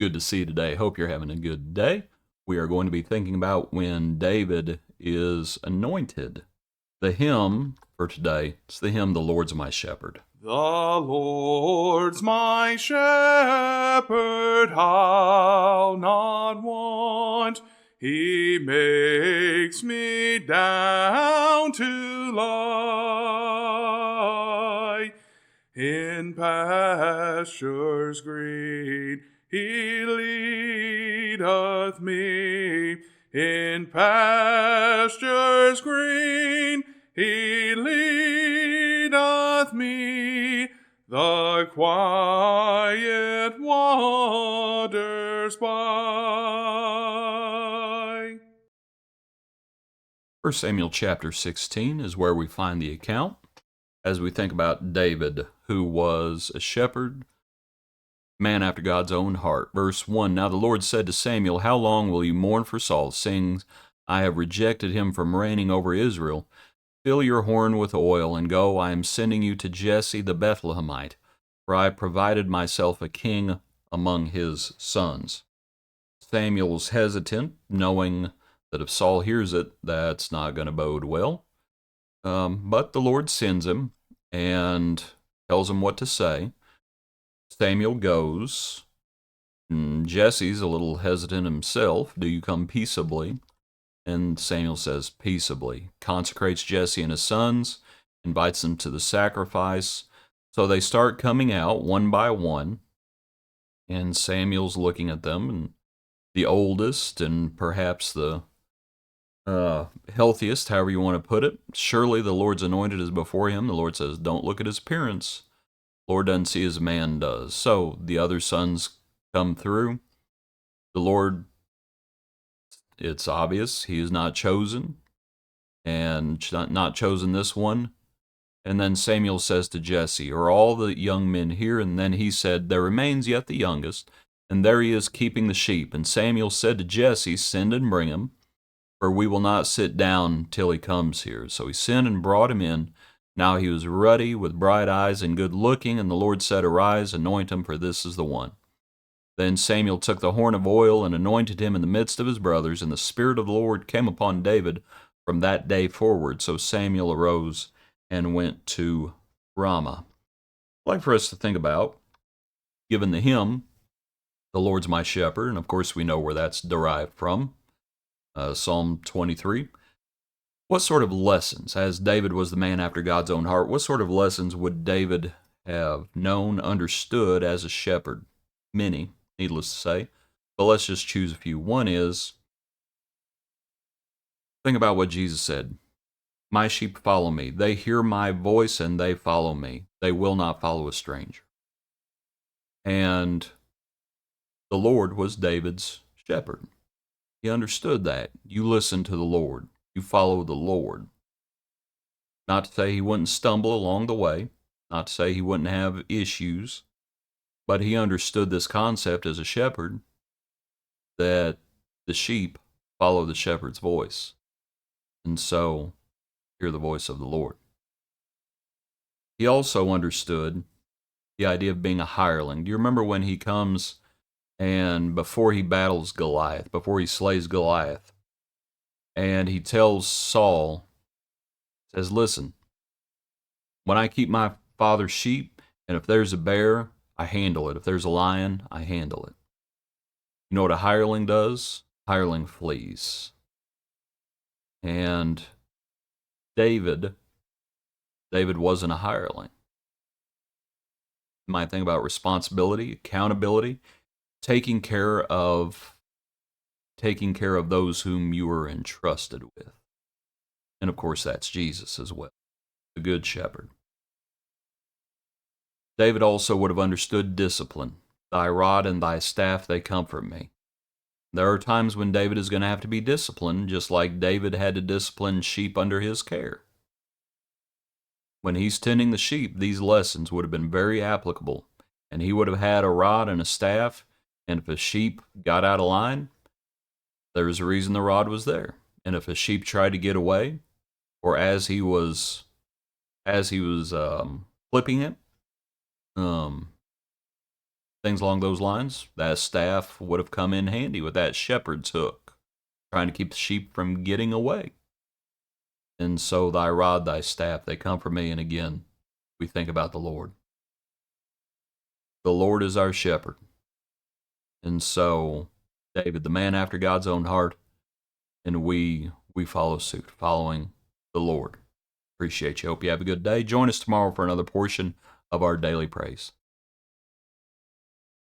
Good to see you today. Hope you're having a good day. We are going to be thinking about when David is anointed. The hymn for today is the hymn, The Lord's My Shepherd. The Lord's my shepherd, I'll not want. He makes me down to lie in pastures green. He leadeth me in pastures green. He leadeth me the quiet waters by. 1 Samuel chapter 16 is where we find the account as we think about David, who was a shepherd, man after God's own heart. Verse 1, Now the Lord said to Samuel, How long will you mourn for Saul, saying, I have rejected him from reigning over Israel? Fill your horn with oil, and go, I am sending you to Jesse the Bethlehemite, for I provided myself a king among his sons. Samuel's hesitant, knowing that if Saul hears it, that's not going to bode well. But the Lord sends him and tells him what to say. Samuel goes. Jesse's a little hesitant himself. Do you come peaceably? And Samuel says, peaceably. Consecrates Jesse and his sons, invites them to the sacrifice. So they start coming out one by one. And Samuel's looking at them, and the oldest and perhaps the healthiest, however you want to put it. Surely the Lord's anointed is before him. The Lord says, don't look at his appearance. Lord doesn't see as man does. So the other sons come through. The Lord, it's obvious, he is not chosen, and not chosen this one. And then Samuel says to Jesse, Are all the young men here? And then he said, There remains yet the youngest, and there he is keeping the sheep. And Samuel said to Jesse, Send and bring him, for we will not sit down till he comes here. So he sent and brought him in. Now he was ruddy, with bright eyes, and good looking, and the Lord said, Arise, anoint him, for this is the one. Then Samuel took the horn of oil and anointed him in the midst of his brothers, and the Spirit of the Lord came upon David from that day forward. So Samuel arose and went to Ramah. I'd like for us to think about, given the hymn, The Lord's My Shepherd, and of course we know where that's derived from, Psalm 23. What sort of lessons, as David was the man after God's own heart, what sort of lessons would David have known, understood as a shepherd? Many, needless to say, but let's just choose a few. One is, think about what Jesus said. My sheep follow me. They hear my voice and they follow me. They will not follow a stranger. And the Lord was David's shepherd. He understood that. You listen to the Lord. You follow the Lord. Not to say he wouldn't stumble along the way. Not to say he wouldn't have issues. But he understood this concept as a shepherd, that the sheep follow the shepherd's voice. And so, hear the voice of the Lord. He also understood the idea of being a hireling. Do you remember when he comes and before he battles Goliath, before he slays Goliath, and he tells Saul, says, listen, when I keep my father's sheep, and if there's a bear, I handle it. If there's a lion, I handle it. You know what a hireling does? Hireling flees. And David wasn't a hireling. You might think about responsibility, accountability, taking care of those whom you are entrusted with. And of course, that's Jesus as well, the Good Shepherd. David also would have understood discipline. Thy rod and thy staff, they comfort me. There are times when David is going to have to be disciplined, just like David had to discipline sheep under his care. When he's tending the sheep, these lessons would have been very applicable, and he would have had a rod and a staff, and if a sheep got out of line, there was a reason the rod was there. And if a sheep tried to get away, or as he was flipping it, things along those lines, that staff would have come in handy with that shepherd's hook, trying to keep the sheep from getting away. And so thy rod, thy staff, they come from me. And again, we think about the Lord. The Lord is our shepherd. And so David, the man after God's own heart, and we follow suit, following the Lord. Appreciate you. Hope you have a good day. Join us tomorrow for another portion of our daily praise.